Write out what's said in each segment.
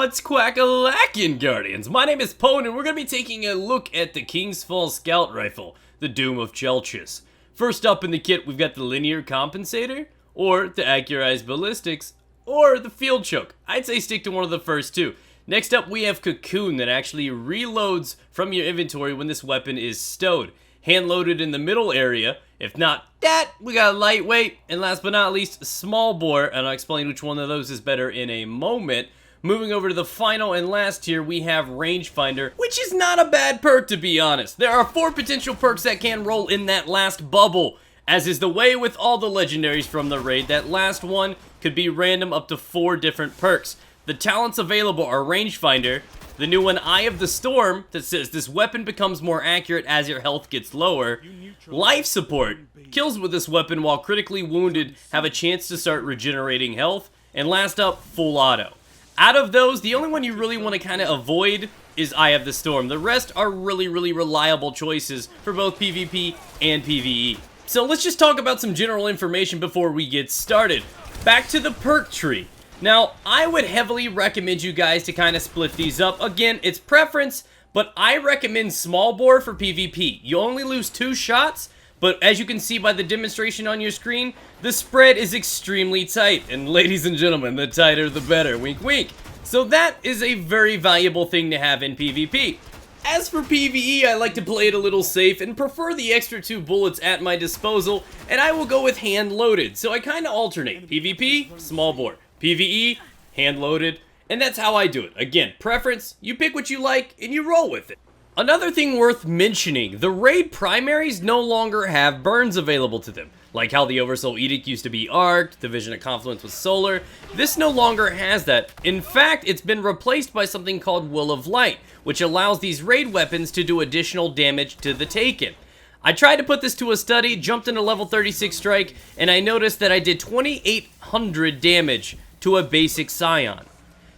What's quack-a-lackin', Guardians? My name is Pone, and we're going to be taking a look at the King's Fall Scout Rifle, the Doom of CHELCHIS. First up in the kit, we've got the Linear Compensator, or the Accurized Ballistics, or the Field Choke. I'd say stick to one of the first two. Next up, we have Cocoon that actually reloads from your inventory when this weapon is stowed. Hand-loaded in the middle area. If not that, we got Lightweight, and last but not least, Small Bore, and I'll explain which one of those is better in a moment. Moving over to the final and last tier, we have Rangefinder, which is not a bad perk, to be honest. There are 4 potential perks that can roll in that last bubble. As is the way with all the legendaries from the raid, that last one could be random up to 4 different perks. The talents available are Rangefinder, the new one, Eye of the Storm, that says this weapon becomes more accurate as your health gets lower. Life Support, kills with this weapon while critically wounded have a chance to start regenerating health. And last up, Full Auto. Out of those, the only one you really want to kind of avoid is Eye of the Storm. The rest are really reliable choices for both PvP and PvE. So let's just talk about some general information before we get started. Back to the perk tree. Now, I would heavily recommend you guys to kind of split these up. Again, it's preference, but I recommend Small Bore for PvP. You only lose 2 shots, but as you can see by the demonstration on your screen, the spread is extremely tight. And ladies and gentlemen, the tighter the better. Wink, wink. So that is a very valuable thing to have in PvP. As for PvE, I like to play it a little safe and prefer the extra 2 bullets at my disposal, and I will go with hand-loaded. So I kind of alternate. PvP, Small Bore. PvE, hand-loaded, and that's how I do it. Again, preference, you pick what you like, and you roll with it. Another thing worth mentioning, the raid primaries no longer have burns available to them. Like how the Oversoul Edict used to be arced, the Vision of Confluence was solar, this no longer has that. In fact, it's been replaced by something called Will of Light, which allows these raid weapons to do additional damage to the Taken. I tried to put this to a study, jumped into level 36 strike, and I noticed that I did 2,800 damage to a basic Scion.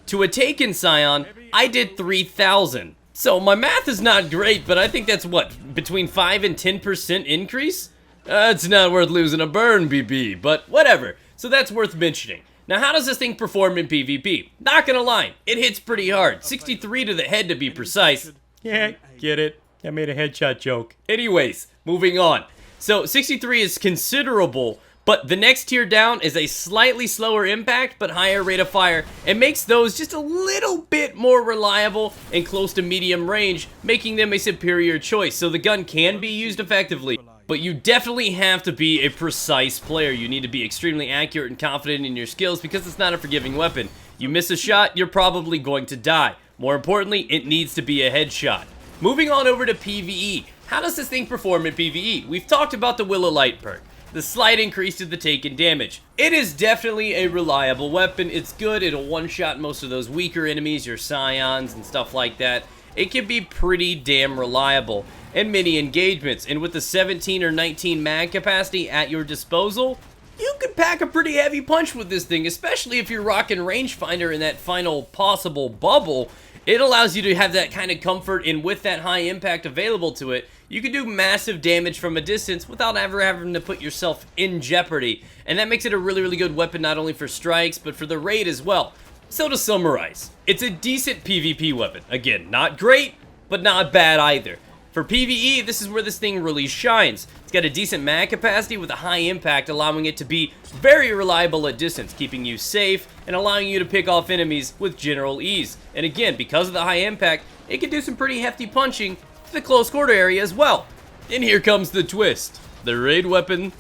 To a Taken Scion, I did 3,000. So my math is not great, but I think that's what, between 5 and 10% increase? It's not worth losing a burn, BB, but whatever. So that's worth mentioning. Now, how does this thing perform in PvP? Not gonna lie, it hits pretty hard. 63 to the head to be precise. Yeah, get it. I made a headshot joke. Anyways, moving on. So 63 is considerable, but the next tier down is a slightly slower impact but higher rate of fire, and makes those just a little bit more reliable and close to medium range, making them a superior choice. So the gun can be used effectively, but you definitely have to be a precise player. You need to be extremely accurate and confident in your skills because it's not a forgiving weapon. You miss a shot, you're probably going to die. More importantly, it needs to be a headshot. Moving on over to PvE. How does this thing perform in PvE? We've talked about the Will of Light perk, the slight increase to the taken damage. It is definitely a reliable weapon. It's good. It'll one-shot most of those weaker enemies, your Scions and stuff like that. It can be pretty damn reliable in many engagements. And with the 17 or 19 mag capacity at your disposal, you could pack a pretty heavy punch with this thing, especially if you're rocking Rangefinder in that final possible bubble. It allows you to have that kind of comfort, and with that high impact available to it, you can do massive damage from a distance without ever having to put yourself in jeopardy. And that makes it a really good weapon, not only for strikes, but for the raid as well. So to summarize, it's a decent PvP weapon. Again, not great, but not bad either. For PvE, this is where this thing really shines. It's got a decent mag capacity with a high impact, allowing it to be very reliable at distance, keeping you safe and allowing you to pick off enemies with general ease. And again, because of the high impact, it can do some pretty hefty punching to the close quarter area as well. And here comes the twist. The raid weapon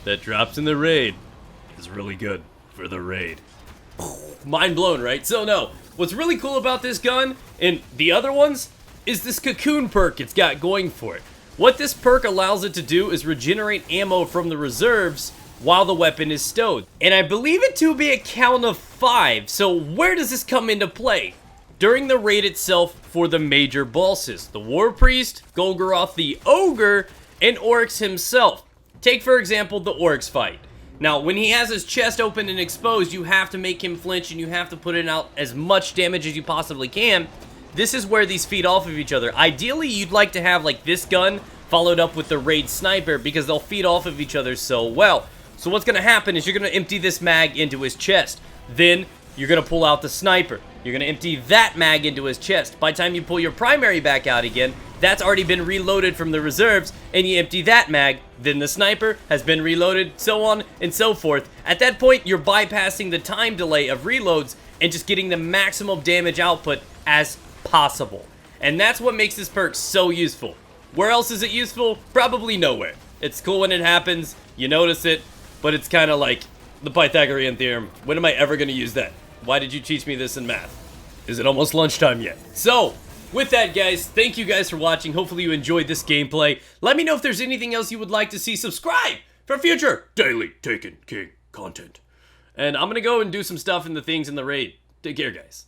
that drops in the raid is really good for the raid. Mind blown, right? So no, what's really cool about this gun and the other ones is this Cocoon perk it's got going for it. What this perk allows it to do is regenerate ammo from the reserves while the weapon is stowed. And I believe it to be a count of 5, so where does this come into play? During the raid itself for the major bosses, the War Priest, Golgoroth the Ogre, and Oryx himself. Take for example the Oryx fight. Now when he has his chest open and exposed, you have to make him flinch and you have to put in out as much damage as you possibly can. This is where these feed off of each other. Ideally, you'd like to have like this gun followed up with the raid sniper because they'll feed off of each other so well. So what's going to happen is you're going to empty this mag into his chest. Then you're going to pull out the sniper. You're gonna empty that mag into his chest. By the time you pull your primary back out again, that's already been reloaded from the reserves, and you empty that mag, then the sniper has been reloaded, so on and so forth. At that point, you're bypassing the time delay of reloads and just getting the maximum damage output as possible. And that's what makes this perk so useful. Where else is it useful? Probably nowhere. It's cool when it happens, you notice it, but it's kind of like the Pythagorean theorem. When am I ever going to use that? Why did you teach me this in math? Is it almost lunchtime yet? So, with that, guys, thank you guys for watching. Hopefully you enjoyed this gameplay. Let me know if there's anything else you would like to see. Subscribe for future daily Taken King content. And I'm going to go and do some stuff in the things in the raid. Take care, guys.